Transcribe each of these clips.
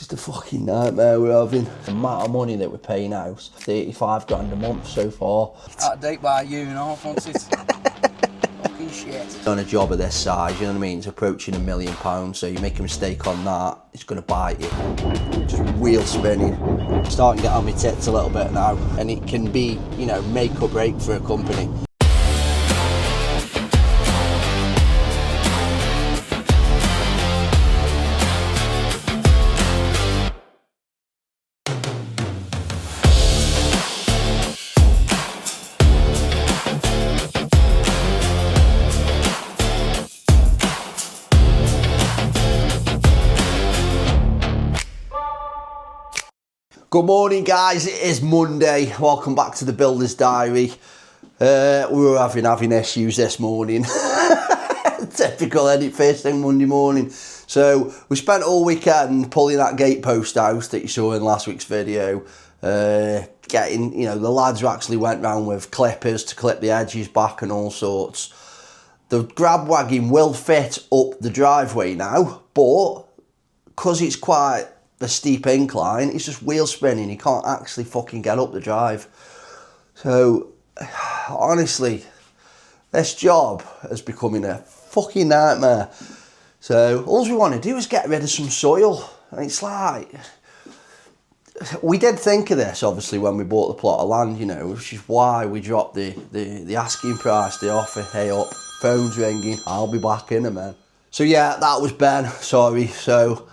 is the fucking nightmare we're having. The amount of money that we're paying out, 35 grand a month so far. Out of date by a year and a half, wasn't it? Fucking shit. On a job of this size, you know what I mean? It's approaching £1 million, so you make a mistake on that, it's going to bite you. Just wheel spinning. Starting to get on my tits a little bit now, and it can be, you know, make or break for a company. Good morning, guys. It is Monday. Welcome back to the Builder's Diary. We were having issues this morning. Typical, isn't it? First thing Monday morning. So we spent all weekend pulling that gate post out that you saw in last week's video. Getting, you know, the lads who actually went round with clippers to clip the edges back and all sorts. The grab wagon will fit up the driveway now, but because it's quite a steep incline, it's just wheel spinning. You can't actually fucking get up the drive. So honestly, this job is becoming a fucking nightmare. So all we want to do is get rid of some soil. And it's like, we did think of this obviously when we bought the plot of land, you know, which is why we dropped the asking price, the offer. Hey up, phone's ringing, I'll be back in a minute. So yeah, that was Ben, sorry. So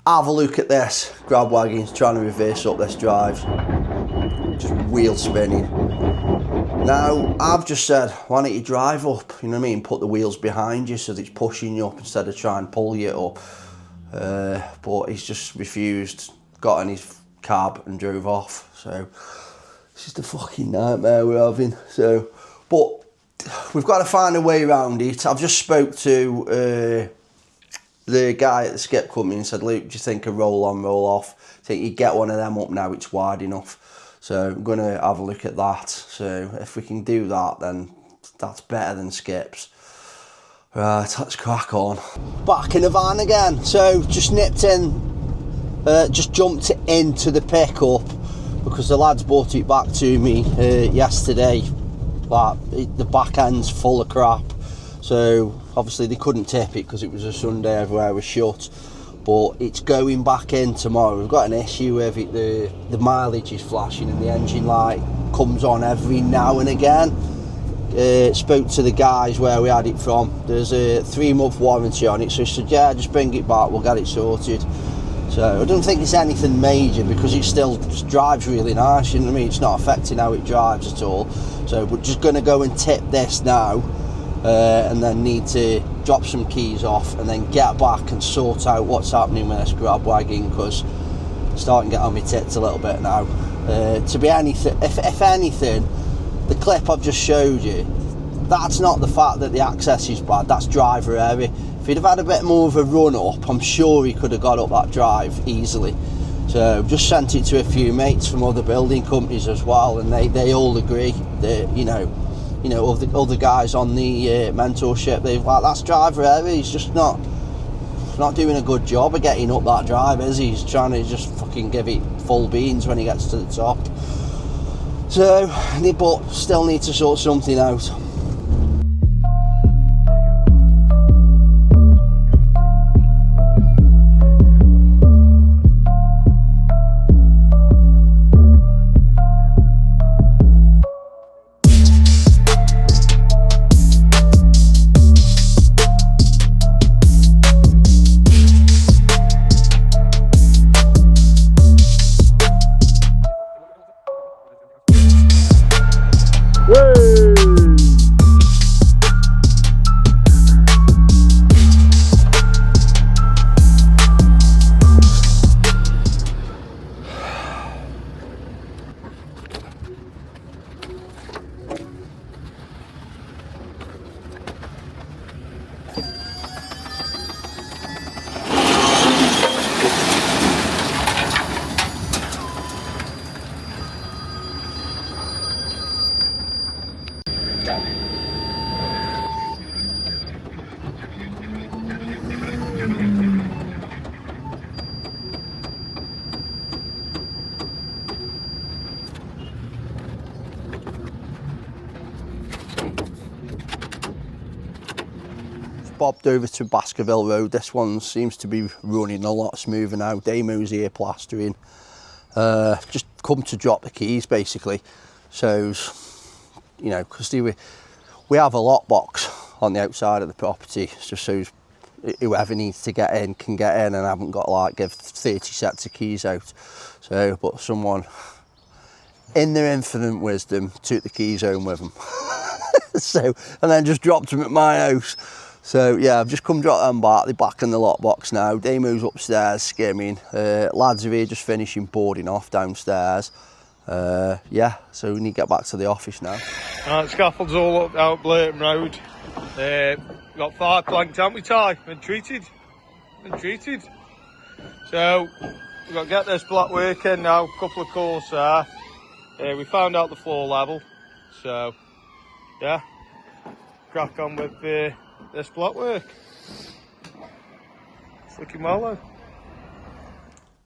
have a look at this grab wagon trying to reverse up this drive, just wheel spinning. Now I've just said, why don't you drive up, you know what I mean, put the wheels behind you so that it's pushing you up instead of trying to pull you up. But he's just refused, got in his cab and drove off. So this is the fucking nightmare we're having. So, but we've got to find a way around it. I've just spoke to the guy at the skip company and said, Luke, do you think a roll on, roll off? I think you get one of them up now, it's wide enough. So I'm going to have a look at that. So if we can do that, then that's better than skips. Right, let's crack on. Back in the van again. So just nipped in, just jumped into the pickup because the lads brought it back to me yesterday. Like, the back end's full of crap. So obviously they couldn't tip it because it was a Sunday, everywhere was shut. But it's going back in tomorrow. We've got an issue with it. The mileage is flashing and the engine light comes on every now and again. Spoke to the guys where we had it from. There's a 3-month warranty on it, so he said, yeah, just bring it back, we'll get it sorted. So I don't think it's anything major because it still just drives really nice, you know what I mean? It's not affecting how it drives at all. So we're just going to go and tip this now. And then need to drop some keys off and then get back and sort out what's happening with this grab wagon, because I'm starting to get on my tits a little bit now. To be anything, if anything, the clip I've just showed you, that's not the fact that the access is bad, that's driver area. If he'd have had a bit more of a run up, I'm sure he could have got up that drive easily. So I've just sent it to a few mates from other building companies as well, and they all agree that, you know, all the guys on the mentorship, they've like, that's driver area, he's just not doing a good job of getting up that drive, is he? He's trying to just fucking give it full beans when he gets to the top. So, but still need to sort something out. Woo! bobbed over to Baskerville Road. This one seems to be running a lot smoother now. Damo's here plastering. Just come to drop the keys basically. So, you know, because we have a lockbox on the outside of the property, just so whoever needs to get in can get in, and I haven't got like give 30 sets of keys out. So, but someone in their infinite wisdom took the keys home with them. So, and then just dropped them at my house. So yeah, I've just come drop them back. They're back in the lockbox now. Damo's upstairs skimming. Lads are here just finishing boarding off downstairs. Yeah, so we need to get back to the office now. Scaffold's all up out Blayton Road. Got 5 planked, haven't we, Ty? Been treated. So we've got to get this block working now. A couple of calls there. We found out the floor level. So yeah, crack on with this block work. It's looking well though.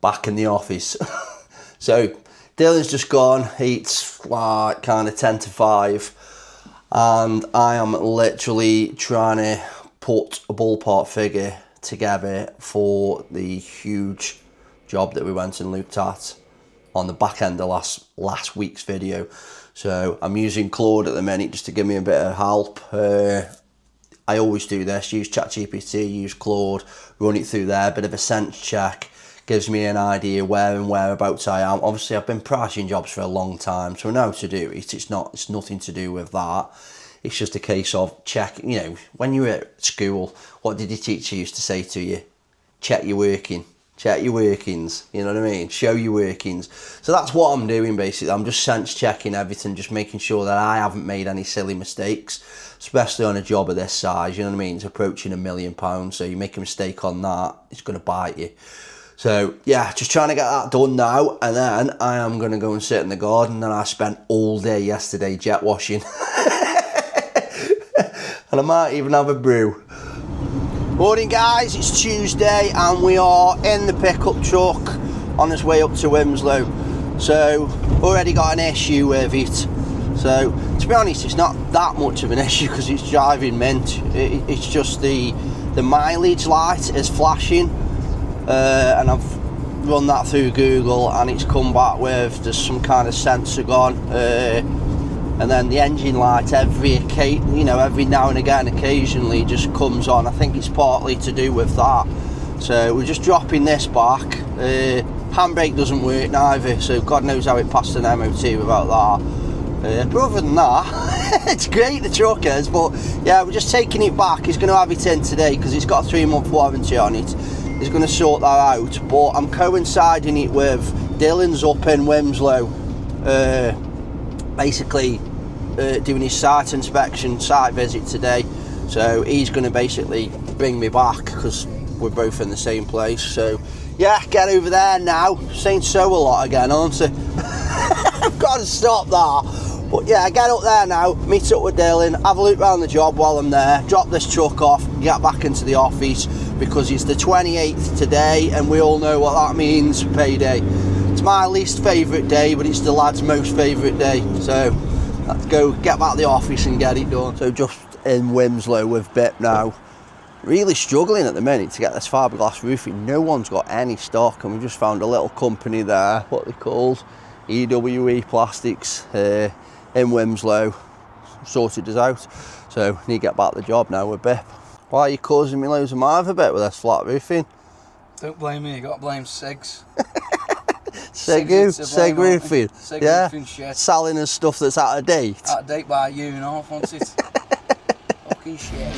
Back in the office. So Dylan's just gone. It's like kind of 10 to 5, and I am literally trying to put a ballpark figure together for the huge job that we went and looked at on the back end of last week's video. So I'm using Claude at the minute just to give me a bit of help. I always do this, use ChatGPT, use Claude, run it through there, bit of a sense check, gives me an idea where and whereabouts I am. Obviously I've been pricing jobs for a long time, so I know how to do it. It's nothing to do with that. It's just a case of checking, you know, when you were at school, what did your teacher used to say to you? Check your working. Check your workings, you know what I mean? Show your workings. So that's what I'm doing basically. I'm just sense checking everything, just making sure that I haven't made any silly mistakes, especially on a job of this size, you know what I mean? It's approaching £1 million, so you make a mistake on that, it's going to bite you. So yeah, just trying to get that done now, and then I am going to go and sit in the garden, and I spent all day yesterday jet washing. And I might even have a brew. Morning guys, it's Tuesday and we are in the pickup truck on its way up to Wimslow. So already got an issue with it. So to be honest, it's not that much of an issue because it's driving mint. It's just the mileage light is flashing, and I've run that through Google and it's come back with there's some kind of sensor gone. And then the engine light every now and again occasionally just comes on. I think it's partly to do with that. So we're just dropping this back. Handbrake doesn't work neither, so God knows how it passed an MOT without that. But other than that, it's great, the truck is. But yeah, we're just taking it back. He's going to have it in today because it's got a 3-month warranty on it. He's going to sort that out. But I'm coinciding it with Dylan's up in Wimslow. Basically doing his site visit today, so he's going to basically bring me back because we're both in the same place. So yeah, get over there now. Saying so a lot again, aren't I? I've got to stop that. But yeah, get up there now, meet up with Dylan, have a look around the job while I'm there, drop this truck off, get back into the office because it's the 28th today and we all know what that means, payday. It's my least favourite day, but it's the lad's most favourite day. So let's go get back to the office and get it done. So just in Wimslow with Bip now. Really struggling at the minute to get this fiberglass roofing. No one's got any stock, and we just found a little company there, what they called EWE Plastics in Wimslow. Sorted us out. So need to get back to the job now with Bip. Why are you causing me loads of mither Bip with this flat roofing? Don't blame me, you got to blame Segs. Seg roofing. Seg yeah. roofing shit. Selling us stuff that's out of date. Out of date by a year and a half, wasn't it? Fucking shit.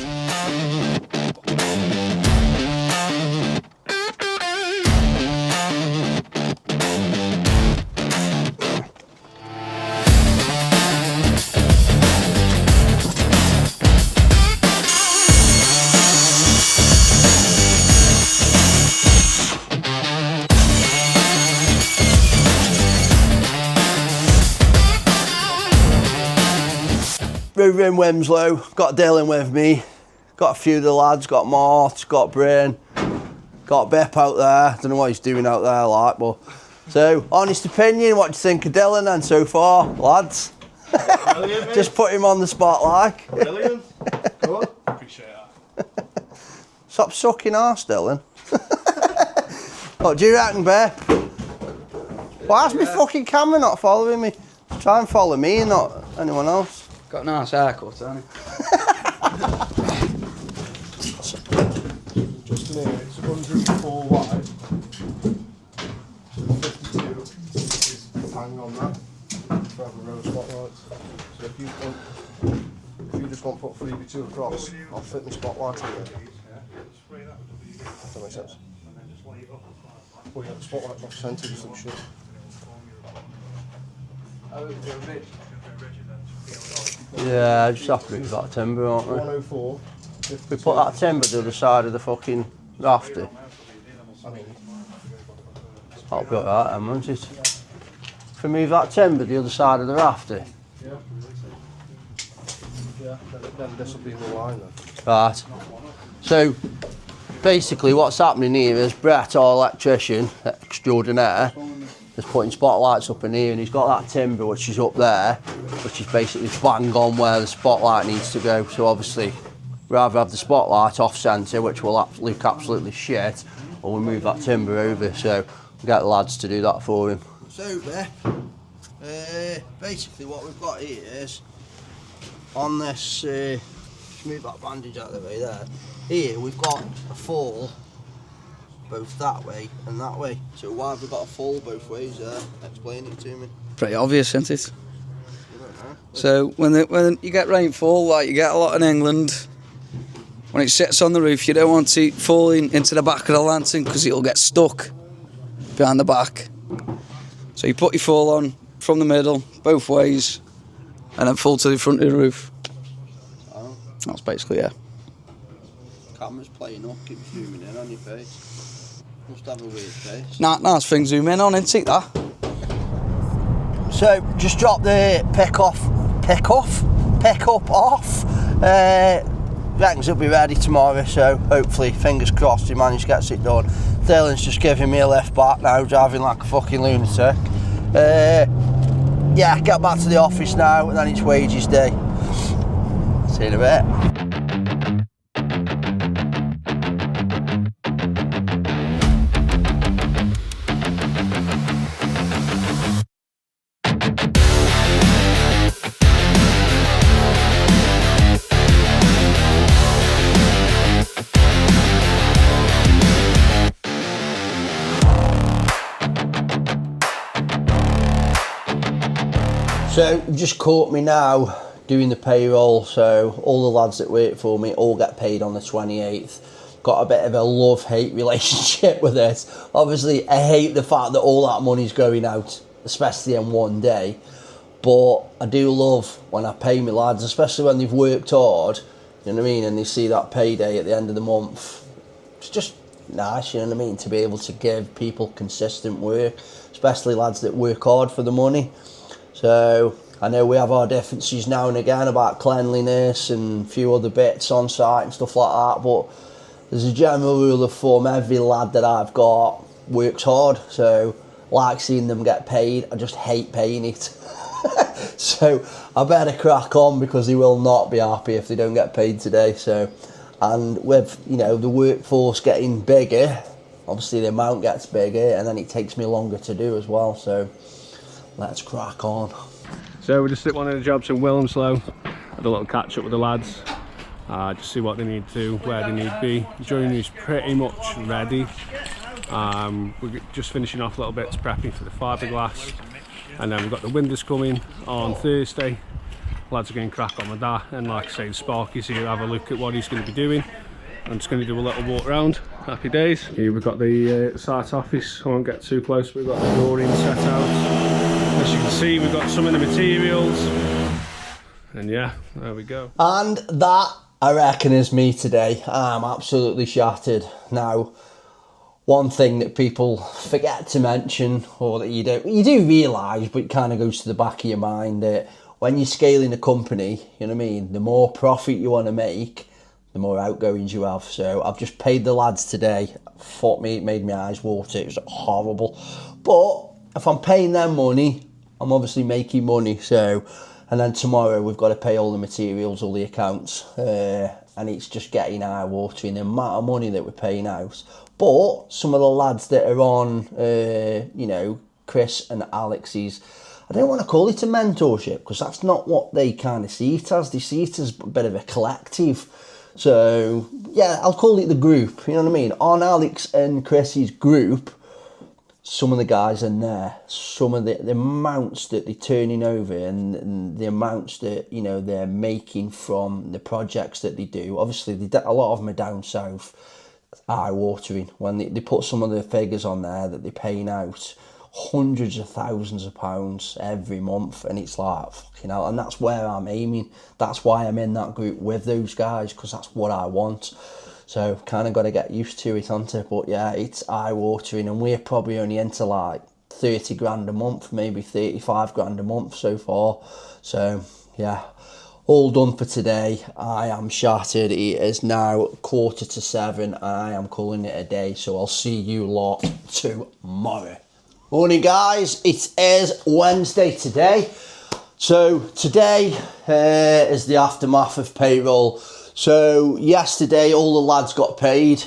Over in Wimslow, got Dylan with me, got a few of the lads, got Mort, got Brain, got Bip out there, don't know what he's doing out there like, but so honest opinion, what do you think of Dylan then so far, lads? Brilliant, Just put him on the spot like. Brilliant. Good. Appreciate that. Stop sucking arse, Dylan. What do you reckon, Bear? Why's my fucking camera not following me? Try and follow me and not anyone else. Got a nice haircut, hasn't he? Just near, it's 104 wide. 52 is bang on that. For having row spotlights. So if you just want to put 3x2 across, I'll fit my spotlight in there. Does that make sense? Well, yeah, the spotlight's off centre, so it should. Yeah, just have to put that timber, aren't we? 104. We put that timber to the other side of the fucking rafter. I mean, That'll be alright then, won't it? If we move that timber to the other side of the rafter. yeah, then this will be the line then. Right. So, basically what's happening here is Brett, our electrician, extraordinaire, is putting spotlights up in here, and he's got that timber which is up there, which is basically bang on where the spotlight needs to go. So obviously, rather have the spotlight off centre, which will look absolutely shit, or we'll move that timber over. So we'll get the lads to do that for him. So basically what we've got here is, on this, just move that bandage out of the way there, here we've got a fall both that way and that way. So why have we got a fall both ways there? Explain it to me. Pretty obvious, isn't it? I don't know. So when you get rainfall, like you get a lot in England, when it sits on the roof, you don't want it falling into the back of the lantern because it'll get stuck behind the back. So you put your fall on from the middle, both ways, and then fall to the front of the roof. Oh. That's basically it. Camera's playing up, keep zooming in on your face. Must have a weird face. Nice thing zoom in on, isn't it, that? So just drop the pick up off. Reckons it'll be ready tomorrow, so hopefully, fingers crossed, he managed to get it done. Dylan's just giving me a lift back now, driving like a fucking lunatic. Yeah, get back to the office now, and then it's wages day. See you in a bit. So you just caught me now doing the payroll, so all the lads that work for me all get paid on the 28th. Got a bit of a love-hate relationship with it. Obviously I hate the fact that all that money's going out, especially in one day, but I do love when I pay my lads, especially when they've worked hard, you know what I mean, and they see that payday at the end of the month. It's just nice, you know what I mean, to be able to give people consistent work, especially lads that work hard for the money. So I know we have our differences now and again about cleanliness and a few other bits on site and stuff like that, but there's a general rule of thumb, every lad that I've got works hard, so I like seeing them get paid, I just hate paying it. So I better crack on because they will not be happy if they don't get paid today. So, and with, you know, the workforce getting bigger, obviously the amount gets bigger and then it takes me longer to do as well, so let's crack on. So we just did one of the jobs in Wimslow, had a little catch up with the lads, just see what they need to do, where they need to be. Joinery's pretty much ready. We're just finishing off little bits, prepping for the fiberglass, and then we've got the windows coming on Thursday. Lads are going to crack on with that, and like I say, Sparky's here to have a look at what he's going to be doing. I'm just going to do a little walk around. Happy days. Here we've got the site office. I won't get too close, but we've got the drawing set out. As you can see, we've got some of the materials, and yeah, there we go. And that, I reckon, is me today. I'm absolutely shattered. Now, one thing that people forget to mention, or that you do realise, but it kind of goes to the back of your mind, that when you're scaling a company, you know what I mean, the more profit you want to make, the more outgoings you have. So I've just paid the lads today. Fuck me, it made my eyes water. It was horrible. But if I'm paying them money, I'm obviously making money. So, and then tomorrow we've got to pay all the materials, all the accounts. and it's just getting eye-watering, the amount of money that we're paying out. But some of the lads that are on, you know, Chris and Alex's, I don't want to call it a mentorship, because that's not what they kind of see it as. They see it as a bit of a collective. So, yeah, I'll call it the group, you know what I mean? On Alex and Chris's group, some of the guys in there, some of the amounts that they're turning over and the amounts that, you know, they're making from the projects that they do. Obviously, a lot of them are down south, eye-watering. When they put some of the figures on there that they're paying out, hundreds of thousands of pounds every month, and it's like, fucking hell. And that's where I'm aiming. That's why I'm in that group with those guys, because that's what I want. So kind of got to get used to it, haven't it? But yeah, it's eye-watering, and we're probably only into like 30 grand a month, maybe 35 grand a month so far. So yeah, all done for today. I am shattered. It is now 6:45 and I am calling it a day. So I'll see you lot tomorrow. Morning guys, it is Wednesday today. So today is the aftermath of payroll. So yesterday all the lads got paid,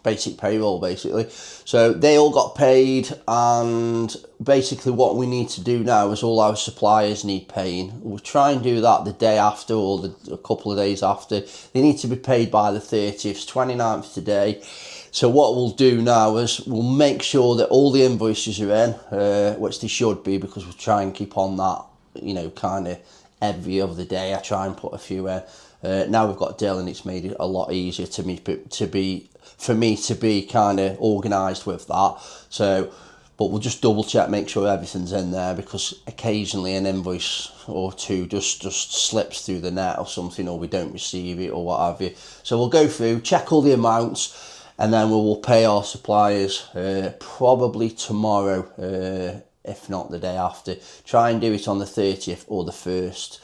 basic payroll basically. So they all got paid, and basically what we need to do now is all our suppliers need paying. We'll try and do that the day after, or a couple of days after. They need to be paid by the 30th, 29th today. So what we'll do now is we'll make sure that all the invoices are in, which they should be, because we'll try and keep on that, you know, kind of every other day. I try and put a few in. Now we've got Dylan, it's made it a lot easier for me to be kind of organised with that. So, but we'll just double check, make sure everything's in there, because occasionally an invoice or two just slips through the net or something, or we don't receive it or what have you. So we'll go through, check all the amounts, and then we will pay our suppliers probably tomorrow, if not the day after. Try and do it on the 30th or the 1st.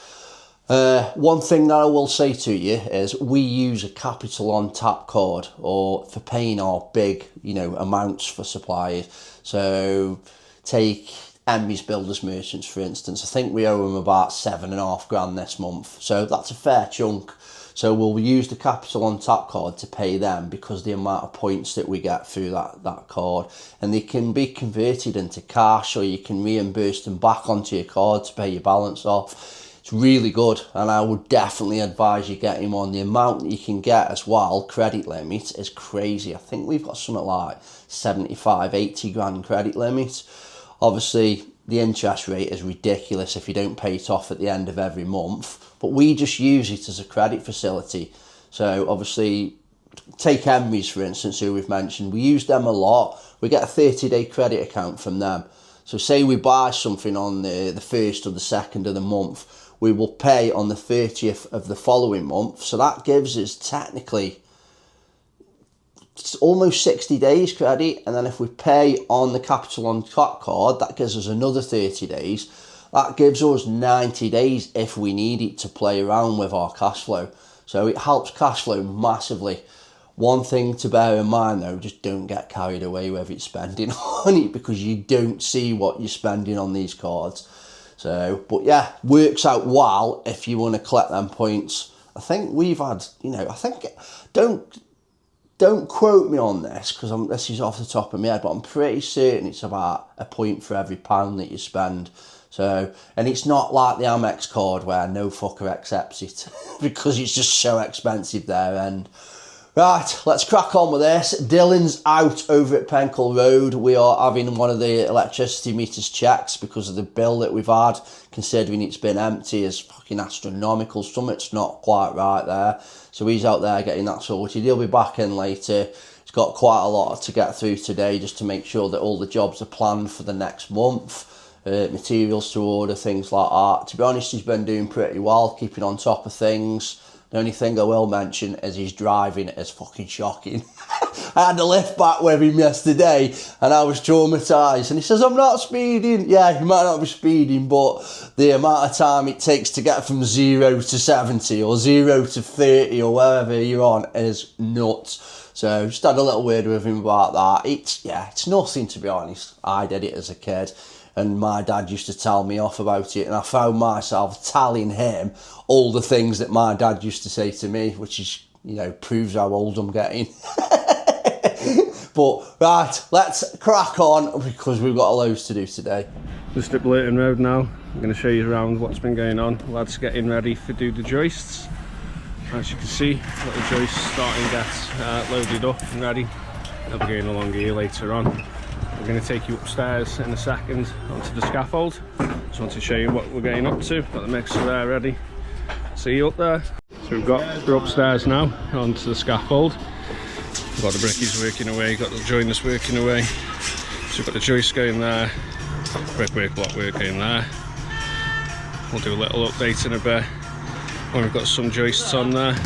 One thing that I will say to you is we use a Capital on tap card or for paying our big, you know, amounts for suppliers. So take Emmy's Builders Merchants, for instance. I think we owe them about 7.5 grand this month. So that's a fair chunk. So we'll use the Capital on tap card to pay them, because the amount of points that we get through that card, and they can be converted into cash, or you can reimburse them back onto your card to pay your balance off. It's really good, and I would definitely advise you get him on. The amount that you can get as well, credit limit, is crazy. I think we've got something like 75, 80 grand credit limit. Obviously, the interest rate is ridiculous if you don't pay it off at the end of every month, but we just use it as a credit facility. So obviously, take Henry's for instance, who we've mentioned. We use them a lot. We get a 30-day credit account from them. So say we buy something on the 1st or the 2nd of the month, we will pay on the 30th of the following month. So that gives us technically almost 60 days credit, and then if we pay on the Capital on tap card, that gives us another 30 days. That gives us 90 days if we need it to play around with our cash flow. So it helps cash flow massively. One thing to bear in mind though, just don't get carried away with it spending on it, because you don't see what you're spending on these cards. So, but yeah, works out well if you want to collect them points. I think we've had, you know, I think, don't quote me on this, because this is off the top of my head, but I'm pretty certain it's about a point for every pound that you spend. So, and it's not like the Amex card where no fucker accepts it because it's just so expensive there. And right, let's crack on with this. Dylan's out over at Penkle Road. We are having one of the electricity meters checks because of the bill that we've had, considering it's been empty, is fucking astronomical. Something's not quite right there. So he's out there getting that sorted. He'll be back in later. He's got quite a lot to get through today just to make sure that all the jobs are planned for the next month. Materials to order, things like that. To be honest, he's been doing pretty well, keeping on top of things. The only thing I will mention is his driving is fucking shocking. I had a lift back with him yesterday and I was traumatised. And he says, I'm not speeding. Yeah, you might not be speeding, but the amount of time it takes to get from 0 to 70 or 0 to 30 or wherever you're on is nuts. So just had a little word with him about that. It's nothing, to be honest. I did it as a kid. and my dad used to tell me off about it, and I found myself telling him all the things that my dad used to say to me, which is, you know, proves how old I'm getting. But right, let's crack on because we've got a loads to do today. Just up Leighton Road now. I'm going to show you around what's been going on. Lads getting ready to do the joists. As you can see, got the joists starting to get loaded up and ready. They'll be going along here later on. We're going to take you upstairs in a second onto the scaffold. Just want to show you what we're getting up to. Got the mixer there ready. See you up there. So we're upstairs now onto the scaffold. We've got the brickies working away, got the joiners working away. So we've got the joists going there, brickwork block work going there. We'll do a little update in a bit when we've got some joists on there.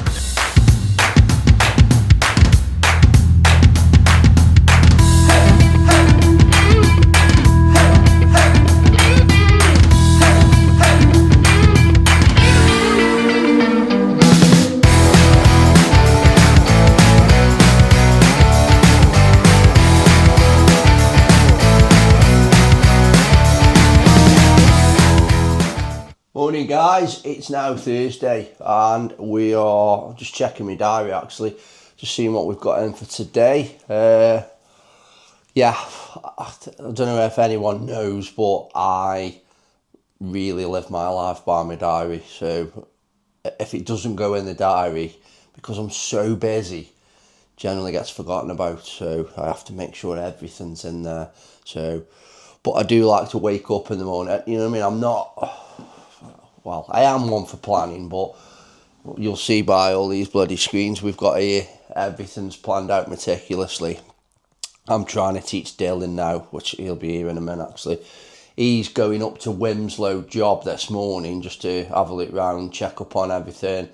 Morning guys, it's now Thursday and we are just checking my diary actually, just seeing what we've got in for today. Yeah, I don't know if anyone knows, but I really live my life by my diary. So if it doesn't go in the diary, because I'm so busy, generally gets forgotten about. So I have to make sure everything's in there. So, but I do like to wake up in the morning. You know what I mean? I'm not... Well, I am one for planning, but you'll see by all these bloody screens we've got here, everything's planned out meticulously. I'm trying to teach Dylan now, which he'll be here in a minute actually. He's going up to Wimslow job this morning just to have a look round, check up on everything,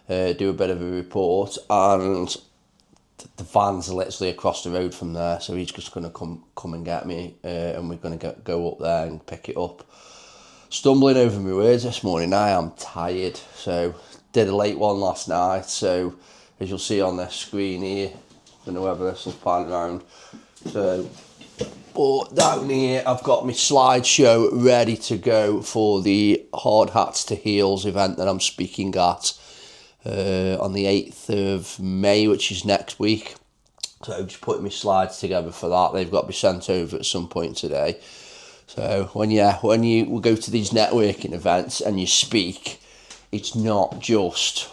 do a bit of a report, and the van's literally across the road from there, so he's just going to come and get me, and we're going to go up there and pick it up. Stumbling over my words this morning, I am tired, so did a late one last night, so as you'll see on this screen here, I don't know whether this will pan around, so but down here I've got my slideshow ready to go for the Hard Hats to Heels event that I'm speaking at on the 8th of May, which is next week. So just putting my slides together for that. They've got to be sent over at some point today. So when you go to these networking events and you speak, it's not just,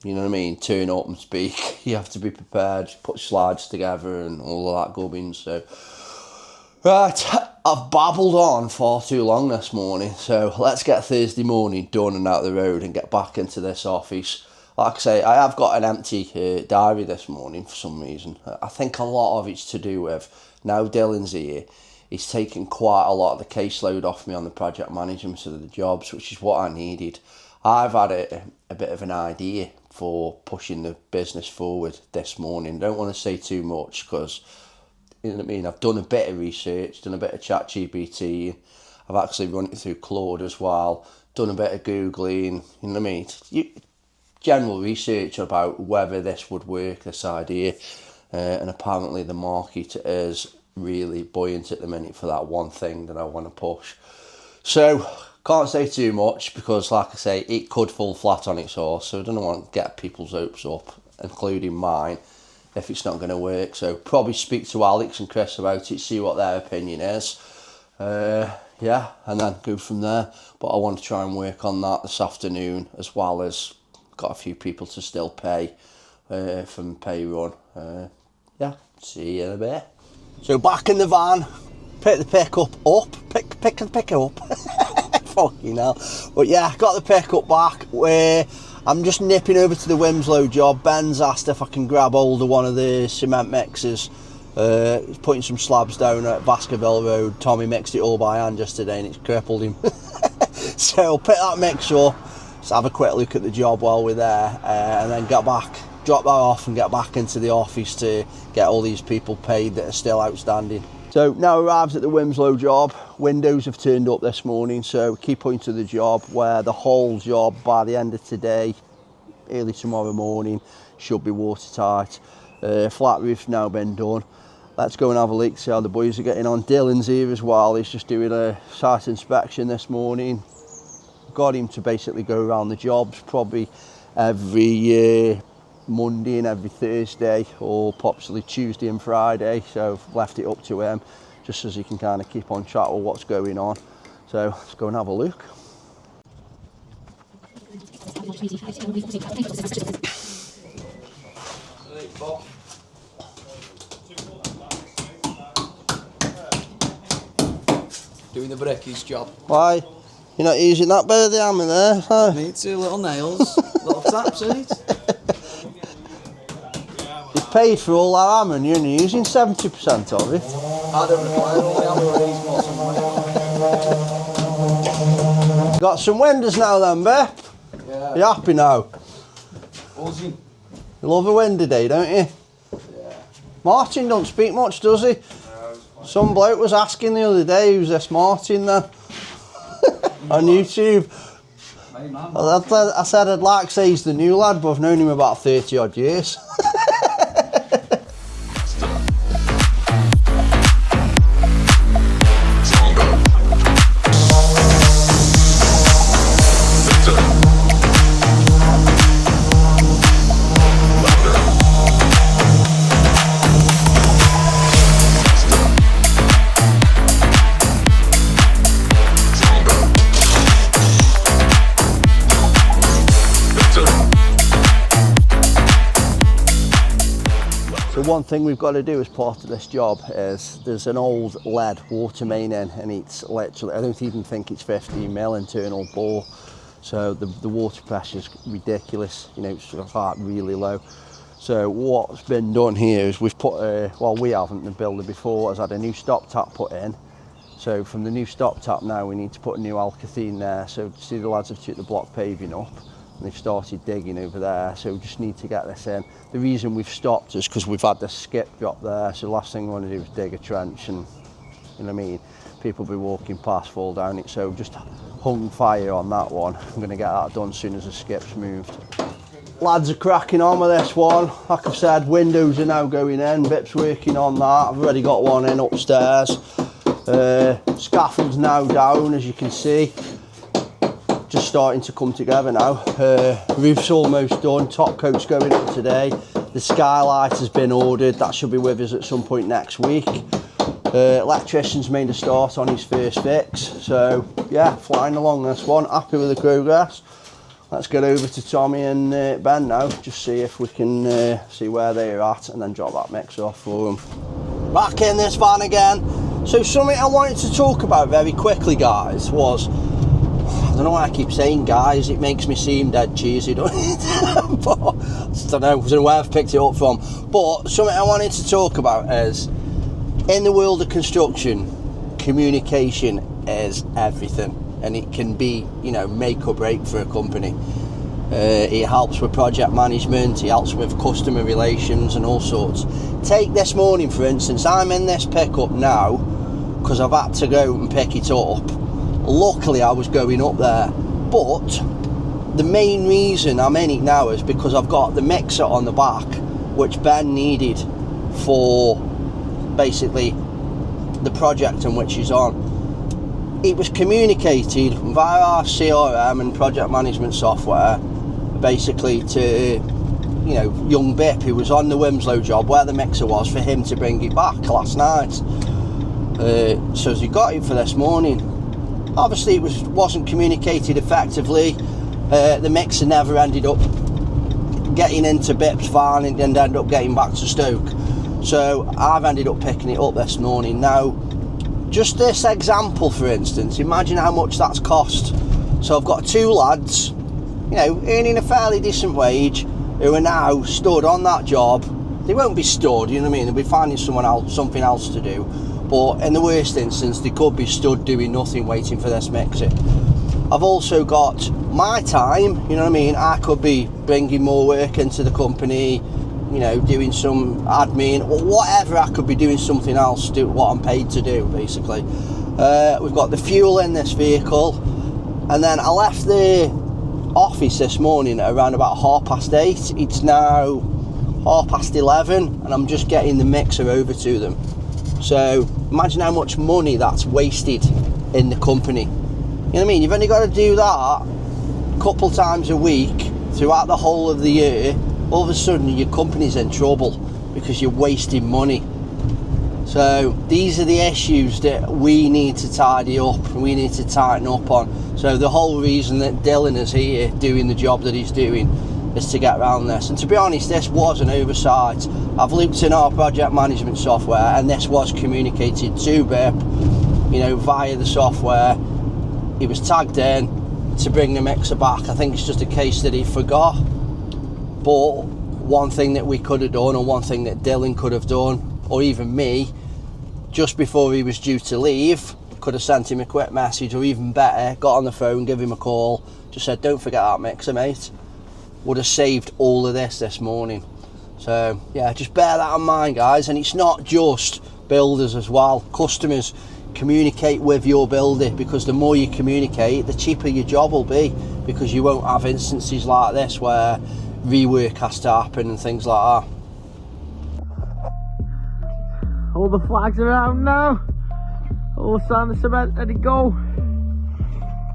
you know what I mean, turn up and speak. You have to be prepared, put slides together and all of that gubbins. So, right, I've babbled on far too long this morning. So let's get Thursday morning done and out the road and get back into this office. Like I say, I have got an empty diary this morning for some reason. I think a lot of it's to do with, now Dylan's here, he's taken quite a lot of the caseload off me on the project management of the jobs, which is what I needed. I've had a bit of an idea for pushing the business forward this morning. Don't want to say too much because, you know what I mean, I've done a bit of research, done a bit of ChatGPT. I've actually run it through Claude as well, done a bit of Googling, you know what I mean. General research about whether this would work, this idea, and apparently the market is really buoyant at the minute for that one thing that I want to push. So can't say too much because, like I say, it could fall flat on its horse, so I don't want to get people's hopes up, including mine, if it's not going to work. So probably speak to Alex and Chris about it, see what their opinion is, yeah, and then go from there. But I want to try and work on that this afternoon, as well as got a few people to still pay from Payroll. Yeah, see you in a bit. So back in the van, pick the pickup up, pick it up. Fucking hell. But yeah, got the pickup back. Where I'm just nipping over to the Wimslow job. Ben's asked if I can grab hold of one of the cement mixers. He's putting some slabs down at Baskerville Road. Tommy mixed it all by hand yesterday and it's crippled him. So I'll pick that mix up, just have a quick look at the job while we're there, and then get back, drop that off and get back into the office to get all these people paid that are still outstanding. So now arrived at the Wimslow job. Windows have turned up this morning, so key point of the job, where the whole job by the end of today, early tomorrow morning, should be watertight. Flat roof's now been done. let's go and have a look, see how the boys are getting on. Dylan's here as well. He's just doing a site inspection this morning. Got him to basically go around the jobs probably every Monday and every Thursday, or possibly Tuesday and Friday. So I've left it up to him, just as he can kind of keep on track with what's going on. So let's go and have a look. Doing the brickies job. Why? You're not using that bit of the hammer there? Huh? Need 2 little nails, little taps in it. You've paid for all that hammer and you're only using 70% of it. I don't require all the hammer for these muscles. Got some windows now then, Bep? Yeah. You happy now? Buzzing. You love a windy day, don't you? Yeah. Martin don't speak much, does he? Some bloke was asking the other day, who's this Martin then? On YouTube. Hey, man. I said I'd like to say he's the new lad, but I've known him about 30 odd years. One thing we've got to do as part of this job is there's an old lead water main in, and it's literally, I don't even think it's 15 mil internal bore, so the water pressure is ridiculous, you know, it's like really low. So what's been done here is we've put well, we haven't, the builder before has had a new stop tap put in. So from the new stop tap now we need to put a new alkathene there. So see, the lads have took the block paving up, they've started digging over there, so we just need to get this in. The reason we've stopped is because we've had the skip drop there, so the last thing we want to do is dig a trench and, you know what I mean, people be walking past, fall down it, so just hung fire on that one. I'm going to get that done as soon as the skip's moved. Lads are cracking on with this one. Like I've said, windows are now going in, Bip's working on that, I've already got one in upstairs. Scaffold's now down, as you can see. Just starting to come together now. Roof's almost done, top coat's going up today. The skylight has been ordered, that should be with us at some point next week. Electrician's made a start on his first fix, so yeah, flying along this one, happy with the progress. Let's get over to Tommy and Ben now, just see if we can see where they're at and then drop that mix off for them. Back in this van again. So something I wanted to talk about very quickly, guys, was, I don't know why I keep saying guys, it makes me seem dead cheesy, don't it? But, I don't know where I've picked it up from. But something I wanted to talk about is, in the world of construction, communication is everything. And it can be, you know, make or break for a company. It helps with project management, it helps with customer relations and all sorts. Take this morning, for instance, I'm in this pickup now because I've had to go and pick it up. Luckily I was going up there, but the main reason I'm in it now is because I've got the mixer on the back, which Ben needed for basically the project in which he's on. It was communicated via our CRM and project management software basically to, you know, young Bip, who was on the Wimslow job where the mixer was, for him to bring it back last night. So he got it for this morning. Obviously it wasn't communicated effectively. The mixer never ended up getting into Bip's van and ended up getting back to Stoke. So I've ended up picking it up this morning. Now, just this example, for instance, imagine how much that's cost. So I've got 2 lads, you know, earning a fairly decent wage, who are now stood on that job. They won't be stood, you know what I mean, they'll be finding something else to do. But in the worst instance, they could be stood doing nothing, waiting for this mixer. I've also got my time, you know what I mean, I could be bringing more work into the company, you know, doing some admin or whatever. I could be doing something else, do what I'm paid to do, basically. We've got the fuel in this vehicle, and then I left the office this morning at around about 8:30. It's now 11:30 and I'm just getting the mixer over to them. So imagine how much money that's wasted in the company. You know what I mean? You've only got to do that a couple times a week throughout the whole of the year. All of a sudden your company's in trouble because you're wasting money. So these are the issues that we need to tidy up and we need to tighten up on. So the whole reason that Dylan is here doing the job that he's doing is to get around this. And to be honest, this was an oversight. I've looked in our project management software and this was communicated to Bip, you know, via the software. He was tagged in to bring the mixer back. I think it's just a case that he forgot. But one thing that we could have done, or one thing that Dylan could have done, or even me, just before he was due to leave, could have sent him a quick message, or even better, got on the phone, give him a call, just said, don't forget that mixer, mate. Would have saved all of this morning. So yeah, just bear that in mind, guys. And it's not just builders as well. Customers, communicate with your builder, because the more you communicate, the cheaper your job will be, because you won't have instances like this where rework has to happen and things like that. All the flags are out now. All the sand and cement ready to go.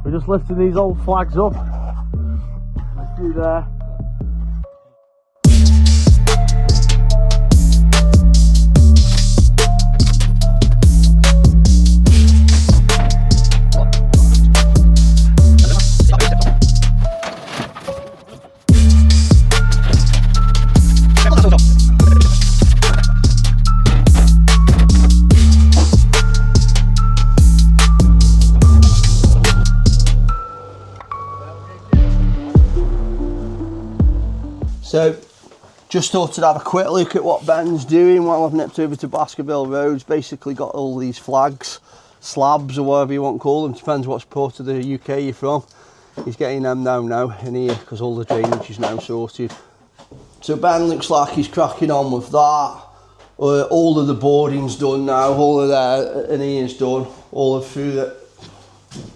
We're just lifting these old flags up. Let's do there. So, just thought I'd have a quick look at what Ben's doing while I've nipped over to Baskerville Roads. Basically got all these flags, slabs or whatever you want to call them, depends what part of the UK you're from. He's getting them down now in here because all the drainage is now sorted. So Ben looks like he's cracking on with that. All of the boarding's done now, all of that in here's done, all of through the...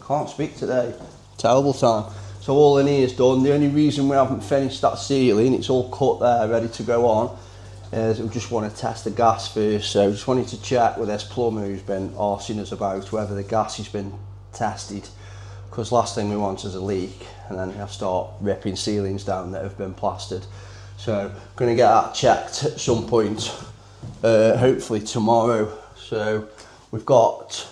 Can't speak today, terrible time. So all in here is done. The only reason we haven't finished that ceiling, it's all cut there, ready to go on, is we just want to test the gas first. So just wanted to check with this plumber who's been arsing us about whether the gas has been tested, because last thing we want is a leak and then we have to start ripping ceilings down that have been plastered. So going to get that checked at some point, hopefully tomorrow. So we've got,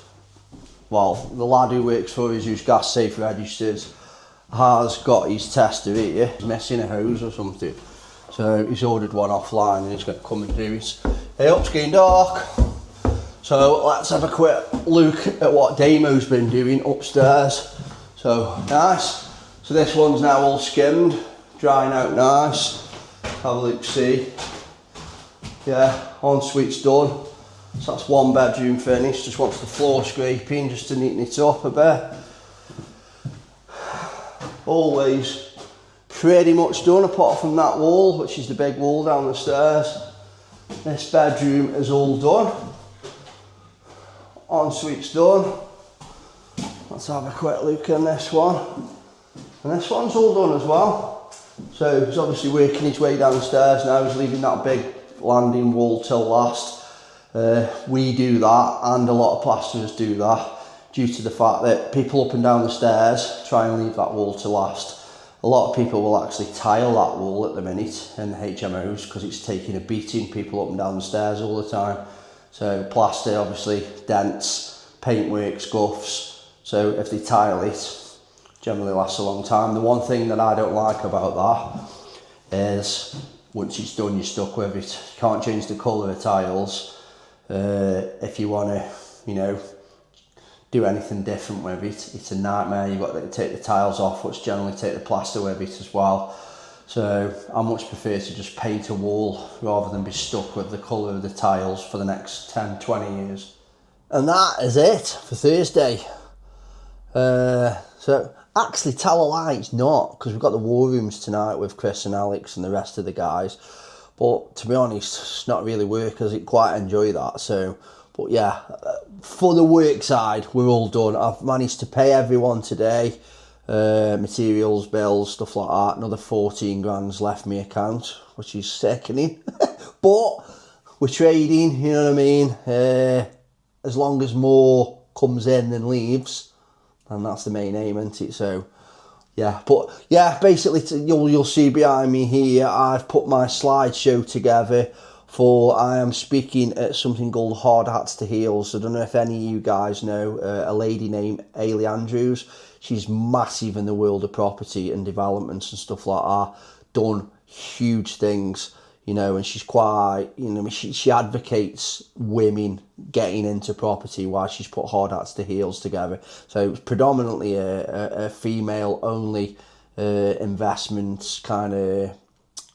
well, the lad who works for us, who's gas safe registers, has got his tester here. He's missing a hose or something, so he's ordered one offline and he's going to come and do it. Hey up, it's getting dark, so let's have a quick look at what Damo's been doing upstairs. So nice, so this one's now all skimmed, drying out nice. Have a look, see, yeah, ensuite's done. So that's one bedroom finished. Just wants the floor scraping just to neaten it up a bit. Always pretty much done apart from that wall, which is the big wall down the stairs. This bedroom is all done. Ensuite's done. Let's have a quick look in this one. And this one's all done as well. So he's obviously working his way downstairs now. He's leaving that big landing wall till last. We do that, and a lot of plasterers do that, due to the fact that people up and down the stairs try and leave that wall to last. A lot of people will actually tile that wall at the minute in the HMOs because it's taking a beating, people up and down the stairs all the time. So plaster obviously dents, paintwork scuffs, so if they tile it, generally lasts a long time. The one thing that I don't like about that is once it's done, you're stuck with it. You can't change the colour of tiles. If you want to, you know, do anything different with it, it's a nightmare. You've got to take the tiles off, which generally take the plaster with it as well. So I much prefer to just paint a wall rather than be stuck with the colour of the tiles for the next 10, 20 years. And that is it for Thursday. So actually tell a lie, it's not, because we've got the war rooms tonight with Chris and Alex and the rest of the guys. But to be honest, it's not really work, as I quite enjoy that. So, but yeah, for the work side, we're all done. I've managed to pay everyone today. Materials, bills, stuff like that. Another 14 grand's left my account, which is sickening. But we're trading, you know what I mean? As long as more comes in than leaves, and that's the main aim, isn't it? So, yeah, but yeah, basically, you'll see behind me here, I've put my slideshow together for I am speaking at something called Hard Hats to Heels. I don't know if any of you guys know a lady named Ailey Andrews. She's massive in the world of property and developments and stuff like that. Done huge things, you know, and she's quite, you know, she advocates women getting into property while she's put Hard Hats to Heels together. So it's predominantly a female only investment kind of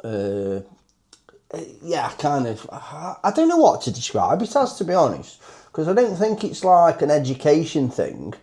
I don't know what to describe it as, to be honest, because I don't think it's like an education thing.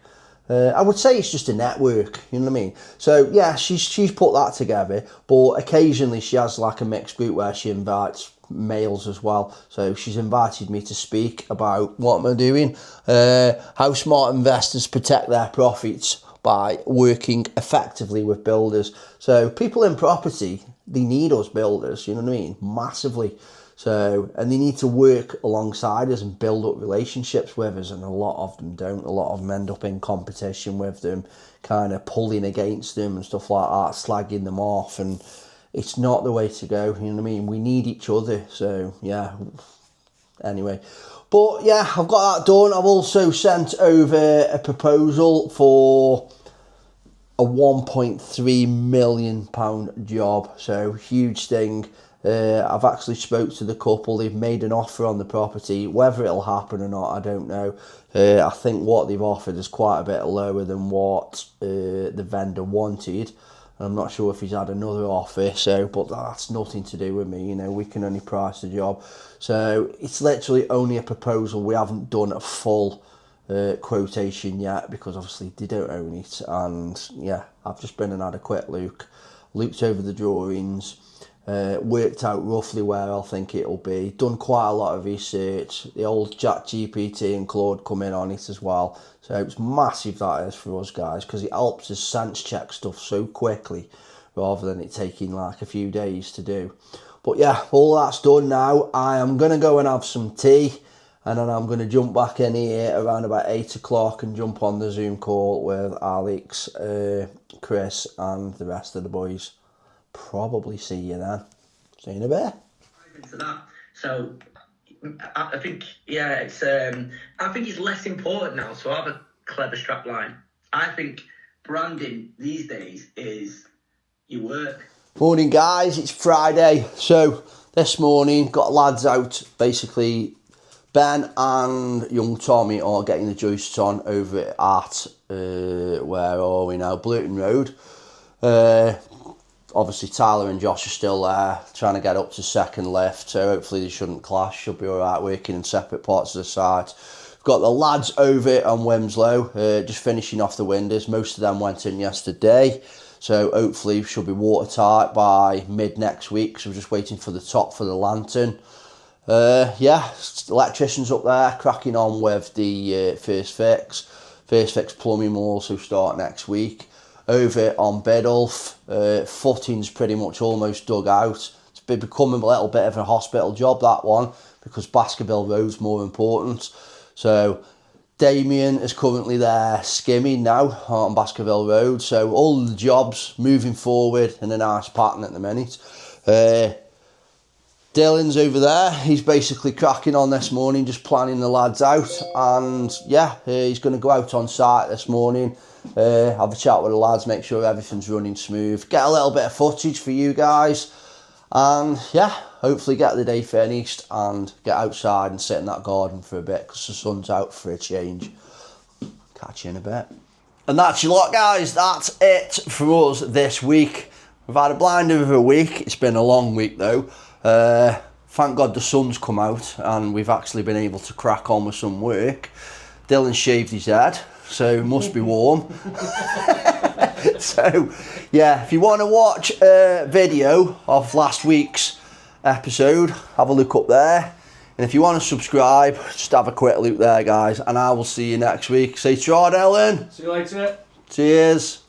I would say it's just a network, you know what I mean? So yeah, she's put that together, but occasionally she has like a mixed group where she invites males as well. So she's invited me to speak about what am I doing, how smart investors protect their profits by working effectively with builders. So people in property, they need us builders, you know what I mean, massively. So, and they need to work alongside us and build up relationships with us, and a lot of them don't. A lot of them end up in competition with them, kind of pulling against them and stuff like that, slagging them off, and it's not the way to go, you know what I mean? We need each other, so yeah, anyway. But yeah, I've got that done. I've also sent over a proposal for a £1.3 million job, so huge thing. I've actually spoke to the couple. They've made an offer on the property. Whether it'll happen or not, I don't know. I think what they've offered is quite a bit lower than what the vendor wanted. I'm not sure if he's had another offer, so, but that's nothing to do with me, you know, we can only price the job. So it's literally only a proposal. We haven't done a full quotation yet, because obviously they don't own it. And yeah, I've just been and had a quick looked over the drawings, worked out roughly where I think it'll be, done quite a lot of research. The old ChatGPT and Claude come in on it as well, so it's massive, that is, for us guys, because it helps us sense check stuff so quickly rather than it taking like a few days to do. But yeah, all that's done now. I am going to go and have some tea, and then I'm going to jump back in here around about 8 o'clock and jump on the Zoom call with Alex, Chris and the rest of the boys. Probably see you then. See you in a bit. Into that. So I think, yeah, it's I think it's less important now to have a clever strap line. I think branding these days is your work. Morning guys, it's Friday. So this morning got lads out. Basically Ben and young Tommy are getting the joists on over at where are we now? Blurton Road. Obviously Tyler and Josh are still there trying to get up to second lift, so hopefully they shouldn't clash. Should be alright working in separate parts of the site. We've got the lads over on Wimslow just finishing off the windows. Most of them went in yesterday, so hopefully should be watertight by mid next week. So we're just waiting for the top for the lantern. Yeah, electricians up there cracking on with the first fix. First fix plumbing will also start next week. Over on Biddulph, footing's pretty much almost dug out. It's been becoming a little bit of a hospital job, that one, because Baskerville Road's more important. So Damien is currently there skimming now on Baskerville Road. So all the jobs moving forward in a nice pattern at the minute. Dylan's over there. He's basically cracking on this morning, just planning the lads out. And yeah, he's going to go out on site this morning. Have a chat with the lads, make sure everything's running smooth, get a little bit of footage for you guys, and yeah, hopefully get the day finished and get outside and sit in that garden for a bit because the sun's out for a change. Catch you in a bit. And that's your lot guys, that's it for us this week. We've had a blinder of a week. It's been a long week though. Thank God the sun's come out and we've actually been able to crack on with some work. Dylan shaved his head, so it must be warm. So yeah, if you want to watch a video of last week's episode, have a look up there. And if you want to subscribe, just have a quick look there guys, and I will see you next week. Say try Dylan. See you later. Cheers.